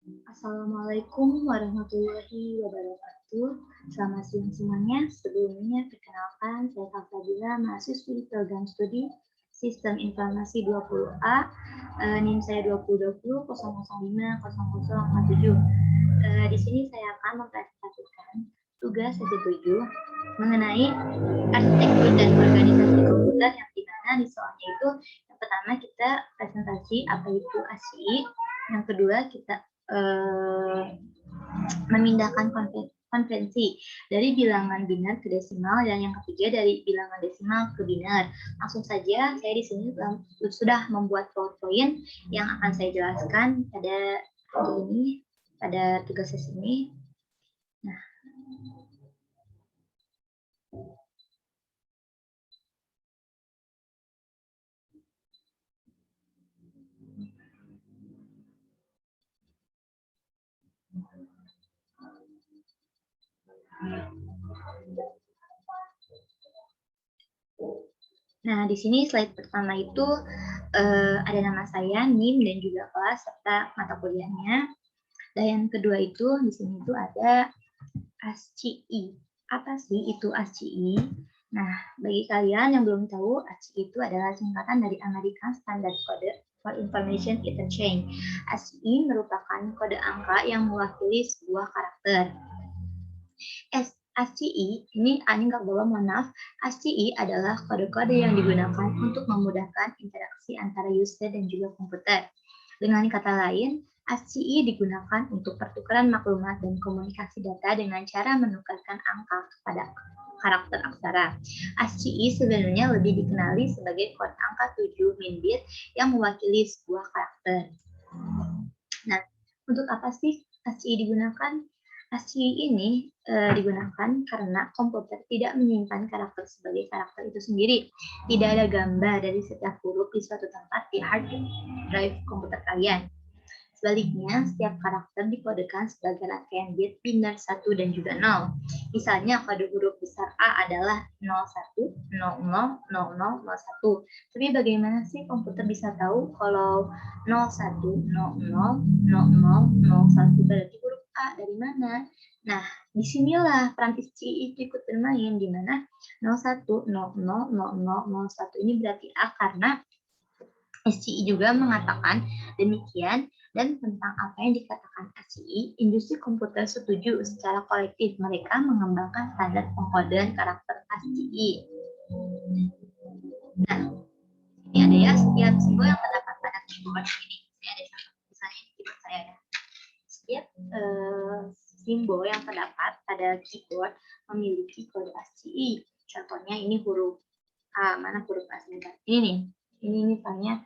Assalamualaikum warahmatullahi wabarakatuh. Selamat siang semuanya. Sebelumnya, perkenalkan saya Fadila, mahasiswi program studi Sistem Informasi 20A, NIM saya 2020 005 0047. Di sini saya akan mempresentasikan tugas sesi 7 mengenai arsitektur dan organisasi komputer, yang dimana di soalnya itu yang pertama kita presentasi apa itu ASCII, yang kedua kita memindahkan konvensi dari bilangan binar ke desimal, dan yang ketiga dari bilangan desimal ke binar. Langsung saja, saya di sini sudah membuat PowerPoint yang akan saya jelaskan pada hari ini, pada tugas sesi ini. Nah, Nah, di sini slide pertama itu ada nama saya, NIM, dan juga kelas serta mata kuliahnya. Dan yang kedua itu di sini itu ada ASCII. Apa sih itu ASCII? Nah, bagi kalian yang belum tahu, ASCII itu adalah singkatan dari American Standard Code for Information Interchange. ASCII merupakan kode angka yang mewakili sebuah karakter. ASCII ini nggak boleh, mohon maaf. ASCII adalah kode-kode yang digunakan untuk memudahkan interaksi antara user dan juga komputer. Dengan kata lain, ASCII digunakan untuk pertukaran maklumat dan komunikasi data dengan cara menukarkan angka kepada karakter aksara. ASCII sebenarnya lebih dikenali sebagai kode angka 7 min bit yang mewakili sebuah karakter. Nah, untuk apa sih ASCII digunakan? ASCII ini digunakan karena komputer tidak menyimpan karakter sebagai karakter itu sendiri. Tidak ada gambar dari setiap huruf di suatu tempat di hard drive komputer kalian. Sebaliknya, setiap karakter dikodekan sebagai rangkaian bit binar 1 dan juga 0. Misalnya, kode huruf besar A adalah 01, 00, 00, 01. Tapi bagaimana sih komputer bisa tahu kalau 01, 00, 00, 01 berarti huruf A dari mana? Nah, disinilah peran ASCII itu ikut bermain, di mana 01, 00, 00, 01 ini berarti A, karena ASCII juga mengatakan demikian. Dan tentang apa yang dikatakan ASCII, industri komputer setuju secara kolektif mereka mengembangkan standar pengkodean karakter ASCII. Nah, ini ada ya setiap simbol yang terdapat pada keyboard ini. Saya ada misalnya di keyboard saya ya. Setiap simbol yang terdapat pada keyboard memiliki kode ASCII. Contohnya ini huruf A, mana huruf A sebentar? Ini nih. Ini misalnya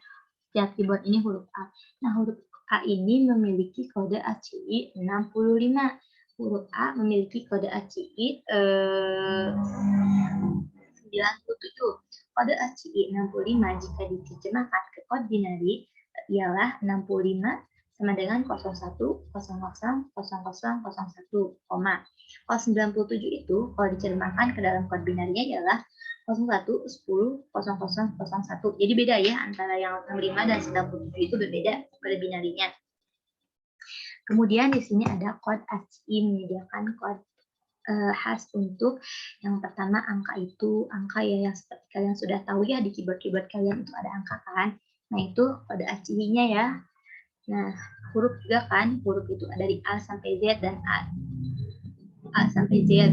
setiap keyboard ini huruf A. Nah, huruf A ini memiliki kode ASCII 65. Huruf A memiliki kode ASCII 97. Kode ASCII 65 jika diterjemahkan ke kode binari ialah 65 sama dengan 01, 00, 00, 01, koma. Kalau 97 itu kalau diterjemahkan ke dalam kode binarinya ialah 01, 10, 00, 01. Jadi beda ya, antara yang 65 dan 97 itu berbeda kode binarinya. Kemudian di sini ada kode ASCII menyediakan kode khas untuk yang pertama angka itu, angka ya yang seperti kalian sudah tahu ya, di keyboard kalian itu ada angka kan. Nah, itu kode ASCII-nya ya. Nah, huruf juga kan, huruf itu ada dari A sampai Z dan A sampai Z.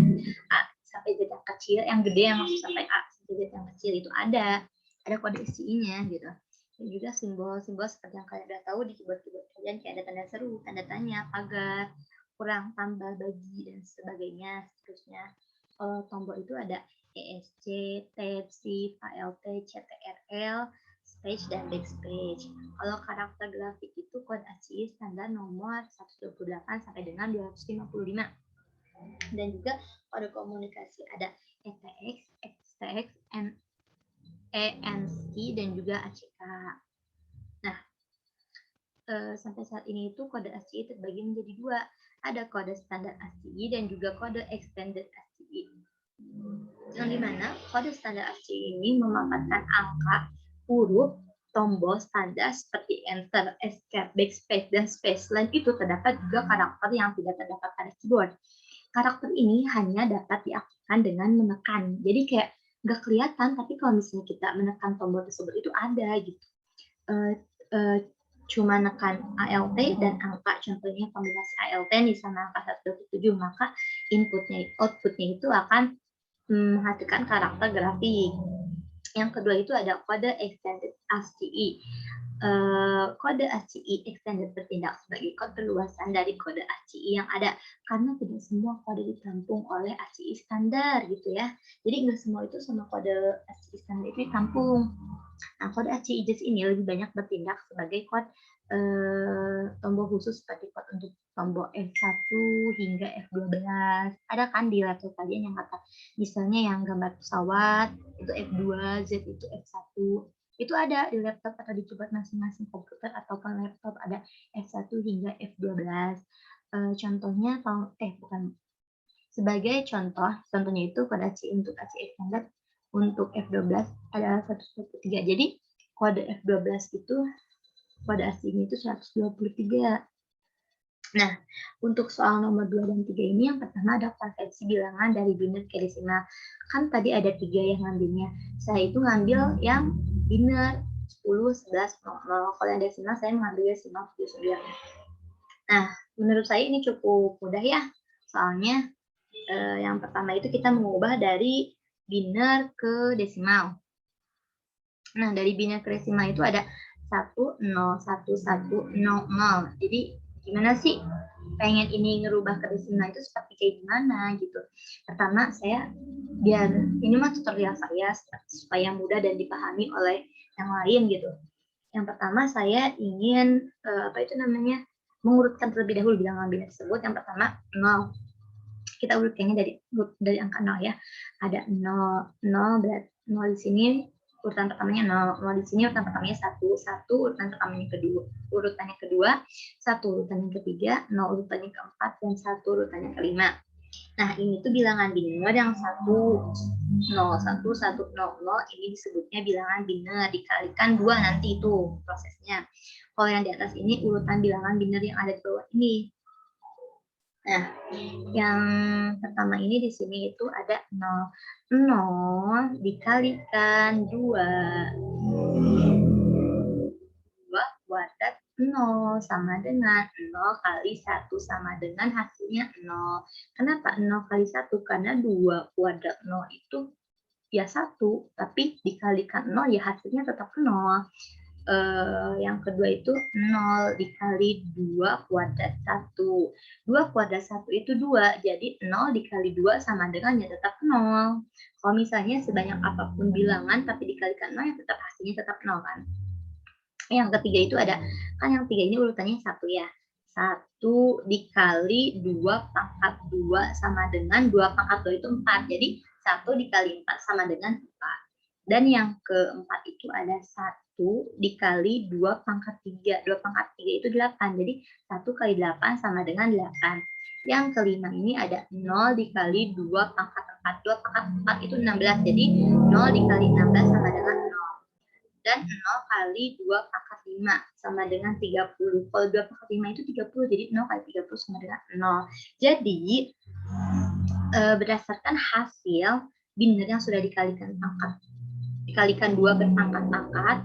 A sampai Z yang kecil, yang gede yang masuk sampai A sampai Z yang kecil itu ada kode ASCII-nya gitu. Dan juga simbol-simbol seperti yang kalian udah tahu di keyboard kalian, kayak ada tanda seru, tanda tanya, pagar, kurang, tambah, bagi, dan sebagainya. Seterusnya, tombol itu ada ESC, Tab, Shift, ALT, CTRL, space, dan backspace. Kalau karakter grafik itu kode ASCII standar nomor 128 sampai dengan 255. Dan juga kode komunikasi ada ETX, XTX, ENC, dan juga ACK. Nah, sampai saat ini itu kode ASCII terbagi menjadi dua. Ada kode standar ASCII dan juga kode extended ASCII. Yang dimana kode standar ASCII ini memanfaatkan angka, huruf, tombol standar seperti Enter, Escape, Backspace, dan Space. Selain itu, terdapat juga karakter yang tidak terdapat pada keyboard. Karakter ini hanya dapat diaktifkan dengan menekan. Jadi kayak nggak kelihatan, tapi kalau misalnya kita menekan tombol tersebut itu ada gitu. Uh, uh, cuma nekan ALT dan angka, contohnya kombinasi ALT nih sama angka 127, maka outputnya itu akan menghasilkan karakter grafik. Yang kedua itu ada kode extended ASCII. Kode ASCII extended bertindak sebagai kode perluasan dari kode ASCII yang ada, karena tidak semua kode ditampung oleh ASCII standar gitu ya. Jadi nggak semua itu sama kode ASCII standar itu ditampung. Nah, kode ASCII JIS ini lebih banyak bertindak sebagai kode tombol khusus seperti kode untuk tombol F1 hingga F12. Ada kan di laptop kalian yang kata misalnya yang gambar pesawat itu F2, Z itu F1. Itu ada di laptop atau di keyboard masing-masing komputer ataupun laptop, ada F1 hingga F12. Contohnya bukan. Sebagai contohnya itu kode ASCII untuk ASCII standar untuk F12 adalah 123. Jadi kode F12 itu kode ASCII itu 123. Nah, untuk soal nomor 2 dan 3 ini, yang pertama ada konversi bilangan dari biner ke desimal. Kan tadi ada 3 yang ngambilnya. Saya itu ngambil yang biner 10, 11, 00. Kalau yang desimal, saya mengambil desimal 79. Nah, menurut saya ini cukup mudah ya. Soalnya yang pertama itu kita mengubah dari biner ke desimal. Nah, dari biner ke desimal itu ada 1, 0, 1, 1, 0, 0. Jadi, gimana sih pengen ini ngerubah ke desimal itu seperti kayak gimana gitu. Pertama, saya biar ini mah tutorial saya supaya mudah dan dipahami oleh yang lain gitu. Yang pertama, saya ingin mengurutkan terlebih dahulu bilangan biner tersebut. Yang pertama, 0. Kita urutkannya dari angka 0 ya. Ada 0, 0 berarti 0 di sini urutan pertamanya 0 di sini urutan pertamanya 1 urutan pertamanya kedua, urutannya kedua 1 urutan yang ketiga, 0 urutannya keempat, dan 1 urutannya kelima. Nah, ini tuh bilangan biner yang 1 0 1 1 0 ini disebutnya bilangan biner, dikalikan 2 nanti itu prosesnya. Kalau yang di atas ini urutan bilangan biner yang ada di bawah ini. Nah, yang pertama ini di sini itu ada 0. 0 dikalikan 2. 2 kuadrat 0 sama dengan 0 kali 1 sama dengan hasilnya 0. Kenapa 0 kali 1? Karena 2 kuadrat 0 itu ya 1, tapi dikalikan 0 ya hasilnya tetap 0. Yang kedua itu 0 dikali 2 kuadrat 1. 2 kuadrat 1 itu 2, jadi 0 dikali 2 sama dengan ya tetap 0. Kalau misalnya sebanyak apapun bilangan tapi dikalikan 0 ya tetap hasilnya tetap 0 kan. Yang ketiga itu ada, kan yang 3 ini urutannya 1 ya. 1 dikali 2 pangkat 2 sama dengan 2 pangkat 2 itu 4. Jadi 1 dikali 4 sama dengan 4. Dan yang keempat itu ada 1 dikali 2 pangkat 3. 2 pangkat 3 itu 8. Jadi 1 kali 8 sama dengan 8. Yang kelima ini ada 0 dikali 2 pangkat 4. 2 pangkat 4 itu 16. Jadi 0 dikali 16 sama dengan 0. Dan 0 kali 2 pangkat 5 sama dengan 30. Kalau 2 pangkat 5 itu 30. Jadi 0 kali 30 sama dengan 0. Jadi berdasarkan hasil biner yang sudah dikalikan 2 berpangkat-pangkat,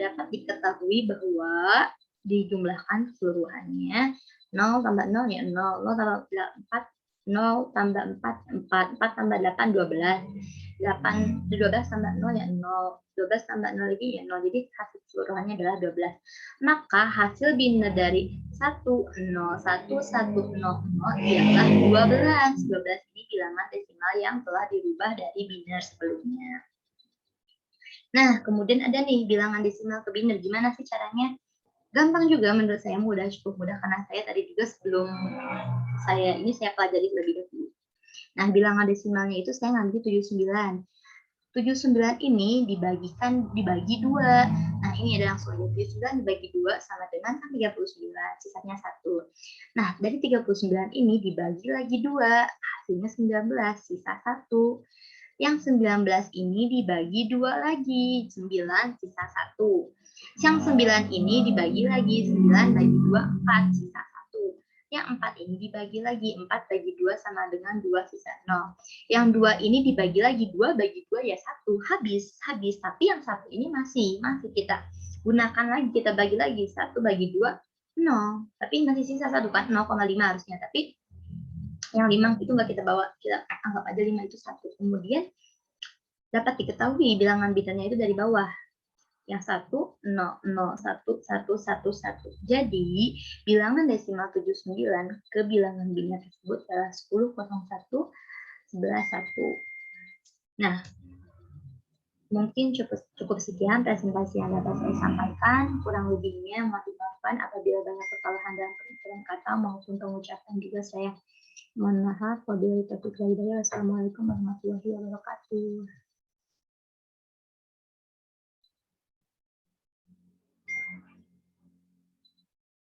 dapat diketahui bahwa dijumlahkan keseluruhannya 0 tambah 0 ya 0, 0 tambah 4, 0 tambah 4, 4 tambah 8, 12. 12 tambah 0 ya 0, 12 tambah 0 lagi ya 0, jadi hasil keseluruhannya adalah 12. Maka hasil biner dari 1, 0, 1, 1, 0, 0 ialah 12. 12 ini bilangan desimal yang telah dirubah dari biner sebelumnya. Nah, kemudian ada nih bilangan desimal ke biner. Gimana sih caranya? Gampang juga, menurut saya mudah, cukup mudah, karena saya tadi juga sebelum saya pelajari lebih dahulu. Nah, bilangan desimalnya itu saya ngambil 79. 79 ini dibagi 2. Nah, ini ada langsung 79 dibagi 2 sama dengan 39, sisanya 1. Nah, dari 39 ini dibagi lagi 2, hasilnya 19, sisa 1. Yang 19 ini dibagi 2 lagi, 9 sisa 1. Yang 9 ini dibagi lagi, 9 bagi 2, 4, sisa 1. Yang 4 ini dibagi lagi, 4 bagi 2 sama dengan 2, sisa 0. Yang 2 ini dibagi lagi, 2 bagi 2 ya 1, habis. Tapi yang 1 ini masih kita gunakan lagi, kita bagi lagi, 1 bagi 2, 0. Tapi masih sisa 1 kan, 0,5 harusnya. Tapi yang 5 itu nggak kita bawa, kita anggap aja 5 itu 1. Kemudian dapat diketahui bilangan bitanya itu dari bawah. Yang 1, 0, 0, 1, 1, 1, 1. Jadi, bilangan desimal 79 ke bilangan biner tersebut adalah 10, 01, 11, 1. Nah, mungkin cukup sekian presentasi yang dapat saya sampaikan. Kurang lebihnya mohon dimaafkan apabila banyak kesalahan dalam pengucapan kata maupun pengucapan juga saya mohon maaf. Wabillahi taufiq wal hidayah. Wassalamualaikum warahmatullahi wabarakatuh.